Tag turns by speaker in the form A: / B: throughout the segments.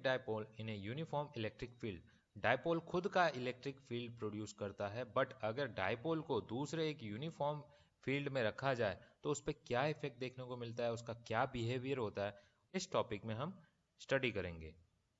A: Dipole in a uniform electric field. Dipole खुद का electric field produce करता है, बट अगर डायपोल को दूसरे एक यूनिफॉर्म फील्ड में रखा जाए तो उस पर क्या इफेक्ट देखने को मिलता है, उसका क्या बिहेवियर होता है, इस टॉपिक में हम स्टडी करेंगे।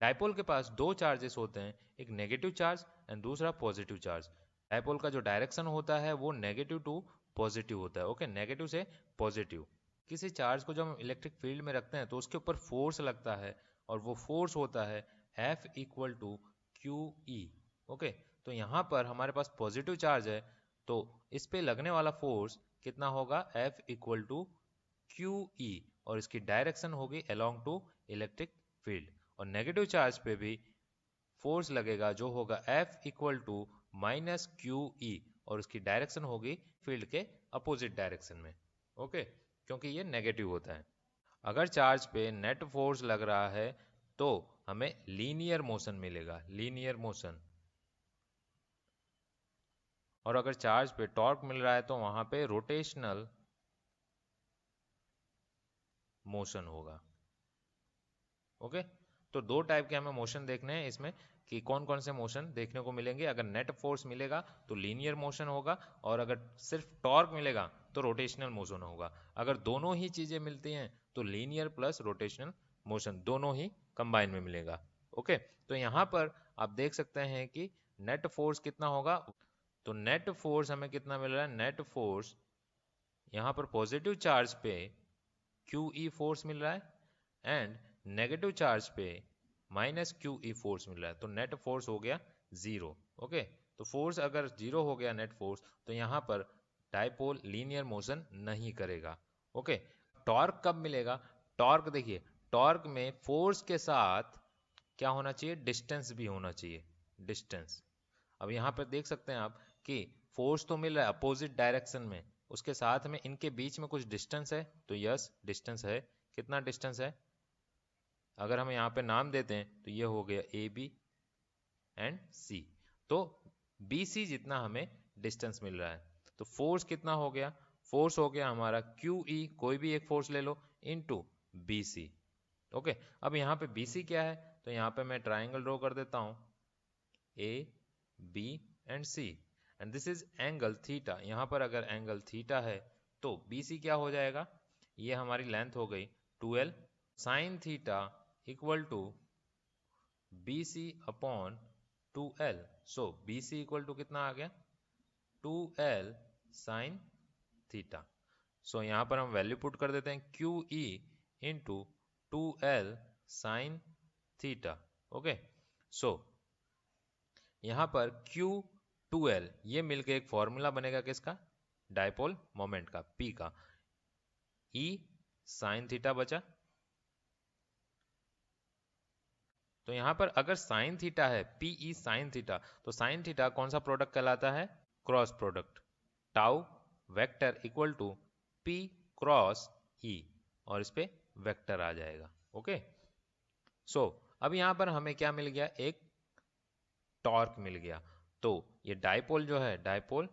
A: डायपोल के पास दो चार्जेस होते हैं, एक नेगेटिव चार्ज एंड दूसरा पॉजिटिव चार्ज। डायपोल का जो डायरेक्शन होता है वो नेगेटिव टू पॉजिटिव होता है। ओके, नेगेटिव से पॉजिटिव। किसी चार्ज को जब हम इलेक्ट्रिक फील्ड में रखते हैं तो उसके ऊपर फोर्स लगता है, और वो फोर्स होता है F equal to q E. Okay, तो यहाँ पर हमारे पास पॉजिटिव चार्ज है, तो इस पे लगने वाला फोर्स कितना होगा, F equal to q E, और इसकी डायरेक्शन होगी अलोंग टू इलेक्ट्रिक फील्ड। और नेगेटिव चार्ज पे भी फोर्स लगेगा जो होगा F equal to minus q E, और उसकी डायरेक्शन होगी फील्ड के अपोजिट डायरेक्शन में। ओके, क्योंकि ये नेगेटिव होता है। अगर चार्ज पे नेट फोर्स लग रहा है तो हमें लीनियर मोशन मिलेगा, लीनियर मोशन। और अगर चार्ज पे टॉर्क मिल रहा है तो वहां पे रोटेशनल मोशन होगा। ओके, तो दो टाइप के हमें मोशन देखने हैं इसमें कि कौन कौन से मोशन देखने को मिलेंगे। अगर नेट फोर्स मिलेगा तो लीनियर मोशन होगा, और अगर सिर्फ टॉर्क मिलेगा तो रोटेशनल मोशन होगा। अगर दोनों ही चीजें मिलती हैं तो लीनियर प्लस रोटेशनल मोशन दोनों ही कंबाइन में मिलेगा। ओके, तो यहाँ पर आप देख सकते हैं कि नेट फोर्स कितना होगा। तो नेट फोर्स हमें कितना मिल रहा है, नेट फोर्स यहाँ पर पॉजिटिव चार्ज पे क्यू ई फोर्स मिल रहा है, एंड नेगेटिव चार्ज पे माइनस क्यू ई फोर्स मिल रहा है, तो नेट फोर्स हो गया जीरो। ओके, तो फोर्स अगर जीरो हो गया नेट फोर्स, तो यहाँ पर डायपोल लीनियर मोशन नहीं करेगा। ओके, टॉर्क कब मिलेगा, टॉर्क देखिए, टॉर्क में फोर्स के साथ क्या होना चाहिए, डिस्टेंस भी होना चाहिए, डिस्टेंस। अब यहाँ पर देख सकते हैं आप कि फोर्स तो मिल रहा है अपोजिट डायरेक्शन में, उसके साथ में इनके बीच में कुछ डिस्टेंस है, तो यस डिस्टेंस है। कितना डिस्टेंस है, अगर हम यहाँ पे नाम देते हैं तो ये हो गया ए बी एंड सी, तो बी सी जितना हमें डिस्टेंस मिल रहा है। तो फोर्स कितना हो गया, फोर्स हो गया हमारा क्यू ई, कोई भी एक फोर्स ले लो, इनटू बी सी। ओके, अब यहाँ पे बी सी क्या है, तो यहाँ पे मैं ट्राइंगल ड्रॉ कर देता हूँ, A B and C, and this is angle theta. यहाँ पर अगर एंगल थीटा है तो बी सी क्या हो जाएगा, ये हमारी लेंथ हो गई 2l sine theta equal to B C upon 2l। So B C equal to कितना आ गया, 2l साइन थीटा। सो यहाँ पर हम वैल्यू पुट कर देते हैं Q E into 2l sine theta. Okay, so यहाँ पर Q2L ये मिलके एक फॉर्मूला बनेगा किसका, डायपोल मोमेंट का, P का। E साइन थीटा बचा, तो यहाँ पर अगर साइन थीटा है, PE साइन थीटा, तो साइन थीटा कौन सा प्रोडक्ट कहलाता है, cross product. Tau vector equal to P cross E, और इस पे वेक्टर आ जाएगा। ओके, सो अब यहाँ पर हमें क्या मिल गया, एक टॉर्क मिल गया। तो ये डायपोल जो है, dipole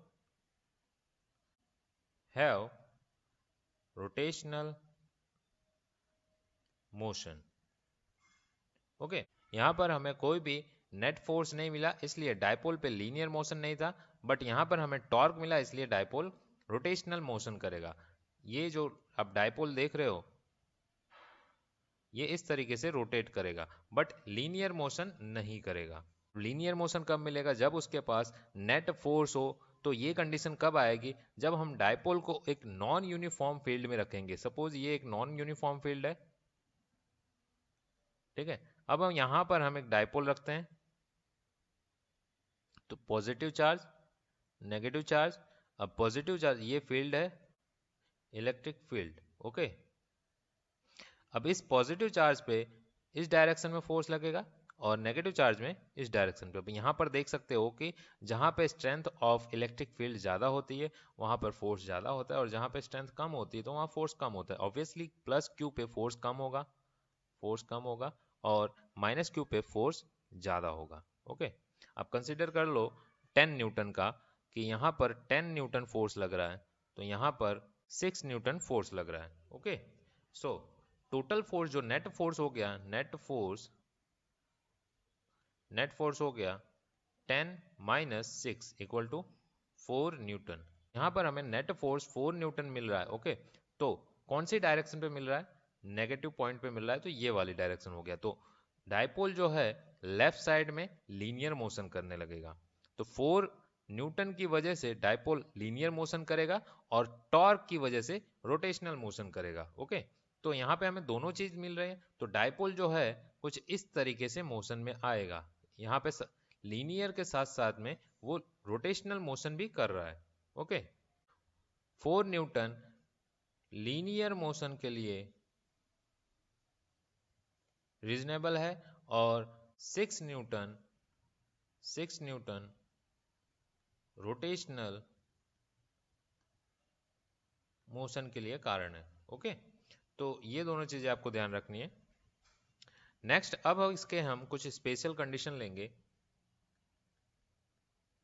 A: have rotational motion. Okay, यहाँ पर हमें कोई भी नेट फोर्स नहीं मिला, इसलिए डायपोल पे लीनियर मोशन नहीं था, बट यहाँ पर हमें टॉर्क मिला, इसलिए डायपोल रोटेशनल मोशन करेगा। ये जो आप डायपोल देख रहे हो ये इस तरीके से रोटेट करेगा, बट लीनियर मोशन नहीं करेगा। लीनियर मोशन कब मिलेगा, जब उसके पास नेट फोर्स हो। तो ये कंडीशन कब आएगी, जब हम डायपोल को एक नॉन यूनिफॉर्म फील्ड में रखेंगे। सपोज ये एक नॉन यूनिफॉर्म फील्ड है, ठीक है। अब हम यहां पर हम एक डायपोल रखते हैं, तो पॉजिटिव चार्ज नेगेटिव चार्ज, अब पॉजिटिव चार्ज ये फील्ड है इलेक्ट्रिक फील्ड। ओके, अब इस पॉजिटिव चार्ज पे इस डायरेक्शन में फोर्स लगेगा, और नेगेटिव चार्ज में इस डायरेक्शन पे। अब यहाँ पर देख सकते हो कि जहाँ पे स्ट्रेंथ ऑफ इलेक्ट्रिक फील्ड ज़्यादा होती है वहाँ पर फोर्स ज़्यादा होता है, और जहाँ पे स्ट्रेंथ कम होती है तो वहाँ फोर्स कम होता है। ऑब्वियसली प्लस क्यू पे फोर्स कम होगा, फोर्स कम होगा, और माइनस क्यू पे फोर्स ज़्यादा होगा। ओके, अब कंसिडर कर लो 10 न्यूटन का, कि यहाँ पर 10 न्यूटन फोर्स लग रहा है, तो यहाँ पर 6 न्यूटन फोर्स लग रहा है। ओके, सो टोटल फोर्स जो नेट फोर्स हो गया, नेट फोर्स नेट फोर्स हो गया 10 माइनस 6 इक्वल टू 4 न्यूटन। यहाँ पर हमें नेट फोर्स 4 न्यूटन मिल रहा है। ओके, तो कौन सी डायरेक्शन पे मिल रहा है? नेगेटिव पॉइंट पे मिल रहा है, तो ये वाली डायरेक्शन हो गया। तो डायपोल जो है लेफ्ट साइड में लीनियर मोशन करने लगेगा। तो 4 न्यूटन की वजह से डायपोल लीनियर मोशन करेगा और टॉर्क की वजह से रोटेशनल मोशन करेगा। ओके, तो यहाँ पे हमें दोनों चीज मिल रही है। तो डायपोल जो है कुछ इस तरीके से मोशन में आएगा। यहाँ पे लीनियर के साथ साथ में वो रोटेशनल मोशन भी कर रहा है। ओके, 4 न्यूटन लीनियर मोशन के लिए रीजनेबल है और 6 न्यूटन रोटेशनल मोशन के लिए कारण है। ओके, तो ये दोनों चीजें आपको ध्यान रखनी है। नेक्स्ट, अब इसके हम कुछ स्पेशल कंडीशन लेंगे।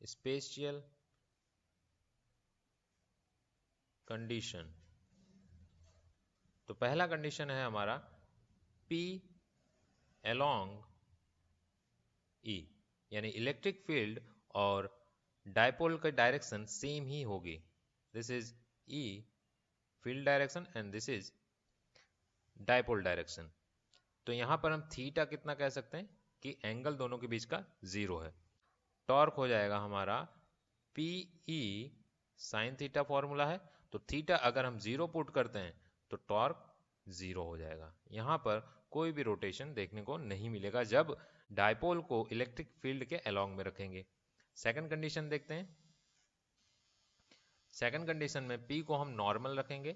A: स्पेशल कंडीशन, तो पहला कंडीशन है हमारा P along E, यानी इलेक्ट्रिक फील्ड और डायपोल का डायरेक्शन सेम ही होगी। This is E field direction and this is dipole direction. तो यहां पर हम थीटा कितना कह सकते हैं कि एंगल दोनों के बीच का 0 है। टॉर्क हो जाएगा हमारा PE साइन थीटा फॉर्मूला है, तो थीटा अगर हम 0 पुट करते हैं तो टॉर्क 0 हो जाएगा। यहां पर कोई भी रोटेशन देखने को नहीं मिलेगा जब डायपोल को इलेक्ट्रिक फील्ड के अलोंग में रखेंगे। सेकंड कंडीशन देखते हैं। सेकंड कंडीशन में P को हम नॉर्मल रखेंगे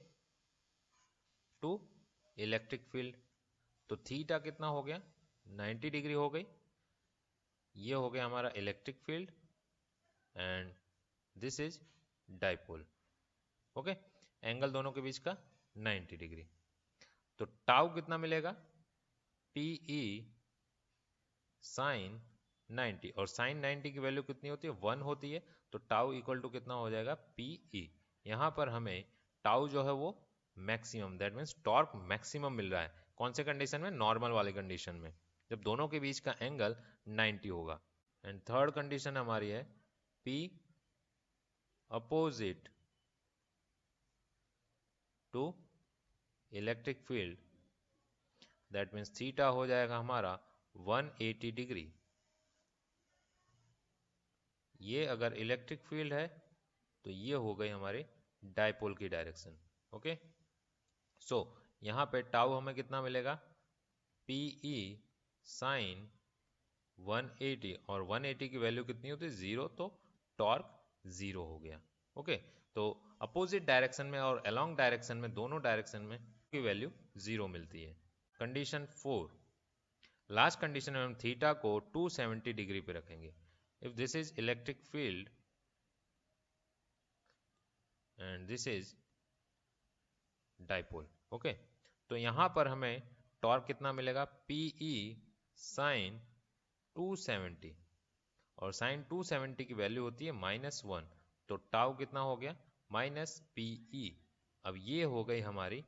A: टू इलेक्ट्रिक फील्ड, तो थीटा कितना हो गया 90 डिग्री हो गई। ये हो गया हमारा electric field and this is dipole. Okay, angle दोनों के बीच का 90 डिग्री। तो टाउ कितना मिलेगा PE साइन 90, और साइन 90 की वैल्यू कितनी होती है 1 होती है। तो टाउ इक्वल टू कितना हो जाएगा PE। यहां पर हमें टाउ जो है वो maximum, that means torque maximum मिल रहा है। कौन से कंडीशन में? नॉर्मल वाली कंडीशन में, जब दोनों के बीच का एंगल 90 होगा। एंड थर्ड कंडीशन हमारी है P opposite to electric field, that means theta हो जाएगा हमारा 180 डिग्री। ये अगर इलेक्ट्रिक फील्ड है तो ये हो गई हमारी डायपोल की डायरेक्शन। ओके, सो यहां पे टाउ हमें कितना मिलेगा PE साइन 180, और 180 की वैल्यू कितनी होती है 0, तो टॉर्क 0 हो गया। ओके, तो अपोजिट डायरेक्शन में और अलोंग डायरेक्शन में, दोनों डायरेक्शन में की वैल्यू 0 मिलती है। कंडीशन 4, लास्ट कंडीशन में हम थीटा को 270 डिग्री पे रखेंगे। If this is electric field and this is dipole. Okay, तो यहां पर हमें टॉर्क कितना मिलेगा PE साइन 270, और साइन 270 की वैल्यू होती है -1, तो टाउ कितना हो गया -PE। अब ये हो गई हमारी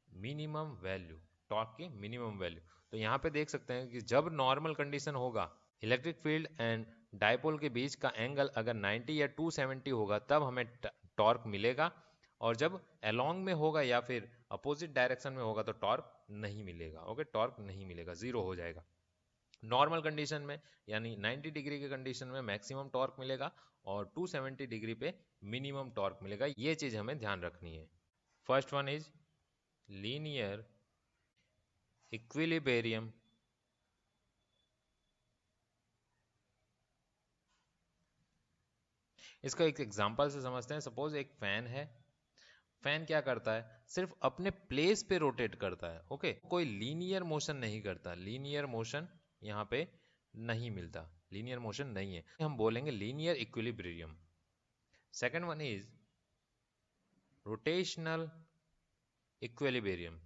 A: मिनिमम वैल्यू, टॉर्क की मिनिमम वैल्यू। तो यहाँ पे देख सकते हैं कि जब नॉर्मल कंडीशन होगा, इलेक्ट्रिक फील्ड एंड डायपोल के बीच का एंगल अगर 90 या 270 होगा तब हमें टॉर्क मिलेगा, और जब अलोंग में होगा या फिर अपोजिट डायरेक्शन में होगा तो टॉर्क नहीं मिलेगा। ओके, टॉर्क नहीं मिलेगा, 0 हो जाएगा। नॉर्मल कंडीशन में यानी 90 डिग्री के कंडीशन में मैक्सिमम टॉर्क मिलेगा और 270 डिग्री पे मिनिमम टॉर्क मिलेगा। ये चीज हमें ध्यान रखनी है। First one is linear equilibrium. इसका एक एग्जांपल से समझते हैं। सपोज एक फैन है, फैन क्या करता है, सिर्फ अपने प्लेस पे रोटेट करता है। ओके, कोई लीनियर मोशन नहीं करता, लीनियर मोशन यहाँ पे नहीं मिलता, लीनियर मोशन नहीं है, हम बोलेंगे linear equilibrium. Second one is rotational equilibrium.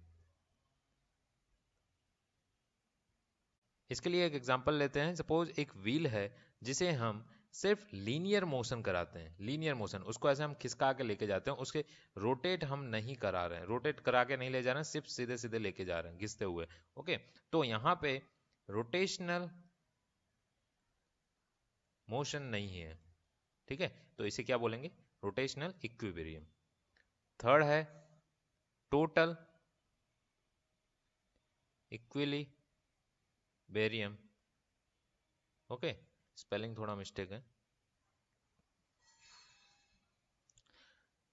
A: इसके लिए एक एग्जांपल लेते हैं। सपोज एक व्हील है जिसे हम सिर्फ लीनियर मोशन कराते हैं, लीनियर मोशन, उसको ऐसे हम खिसका के लेके जाते हैं, उसके रोटेट हम नहीं करा रहे हैं, रोटेट करा के नहीं ले जा रहे हैं, सिर्फ सीधे सीधे लेके जा रहे हैं घिसते हुए। ओके, तो यहाँ पे रोटेशनल मोशन नहीं है, ठीक है, तो इसे क्या बोलेंगे, रोटेशनल इक्विलिब्रियम। थर्ड है टोटल इक्विलिब्रियम, ओके, स्पेलिंग थोड़ा मिस्टेक है।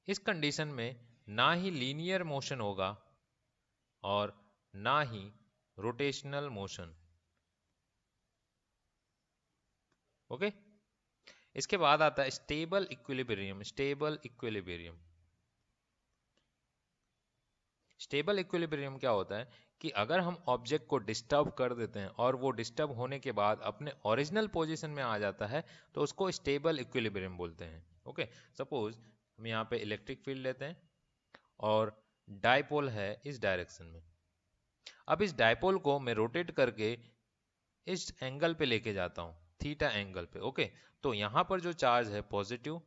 A: इस कंडीशन में ना ही लीनियर मोशन होगा और ना ही रोटेशनल मोशन, ओके। इसके बाद आता है stable equilibrium. Stable equilibrium, stable equilibrium क्या होता है कि अगर हम ऑब्जेक्ट को डिस्टर्ब कर देते हैं और वो डिस्टर्ब होने के बाद अपने ओरिजिनल पोजीशन में आ जाता है तो उसको स्टेबल इक्विलिब्रियम बोलते हैं, ओके। सपोज हम यहाँ पे इलेक्ट्रिक फील्ड लेते हैं और डायपोल है इस डायरेक्शन में। अब इस डायपोल को मैं रोटेट करके इस एंगल पे लेके जाता हूँ, थीटा एंगल पे, ओके। तो यहाँ पर जो चार्ज है पॉजिटिव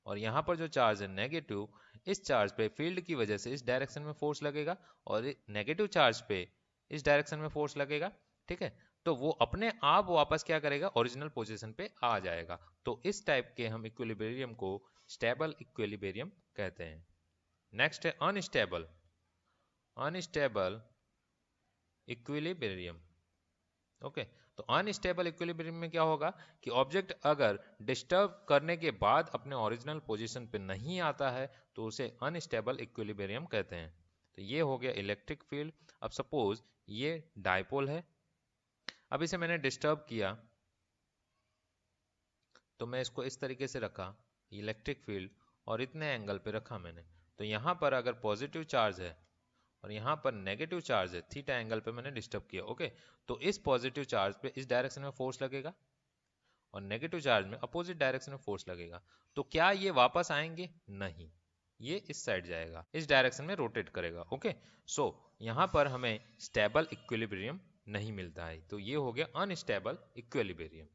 A: और यहाँ पर जो चार्ज है नेगेटिव, इस चार्ज पे फील्ड की वजह से इस डायरेक्शन में फोर्स लगेगा और नेगेटिव चार्ज पे इस डायरेक्शन में फोर्स लगेगा, ठीक है। तो वो अपने आप वापस क्या करेगा, ओरिजिनल पोजीशन पे आ जाएगा। तो इस टाइप के हम इक्विलिब्रियम को स्टेबल इक्विलिब्रियम कहते हैं। नेक्स्ट है अनस्टेबल। Unstable equilibrium, okay. तो अनस्टेबल इक्विलिब्रियम में क्या होगा कि ऑब्जेक्ट अगर डिस्टर्ब करने के बाद अपने ओरिजिनल पोजीशन पे नहीं आता है तो उसे अनस्टेबल इक्विलिब्रियम कहते हैं। तो ये हो गया इलेक्ट्रिक फील्ड। अब सपोज ये डायपोल है, अब इसे मैंने डिस्टर्ब किया तो मैं इसको इस तरीके से रखा, इलेक्ट्रिक फील्ड, और इतने एंगल पे रखा मैंने। तो यहाँ पर अगर पॉजिटिव चार्ज है और यहाँ पर नेगेटिव चार्ज है, थीटा एंगल पे मैंने डिस्टर्ब किया, ओके। तो इस पॉजिटिव चार्ज पे इस डायरेक्शन में फोर्स लगेगा और नेगेटिव चार्ज में अपोजिट डायरेक्शन में फोर्स लगेगा। तो क्या ये वापस आएंगे, नहीं, ये इस साइड जाएगा, इस डायरेक्शन में रोटेट करेगा, ओके। सो यहाँ पर हमें स्टेबल इक्विलिब्रियम नहीं मिलता है, तो ये हो गया अनस्टेबल इक्विलिब्रियम।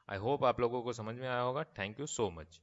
A: आई होप आप लोगों को समझ में आया होगा। Thank you so much.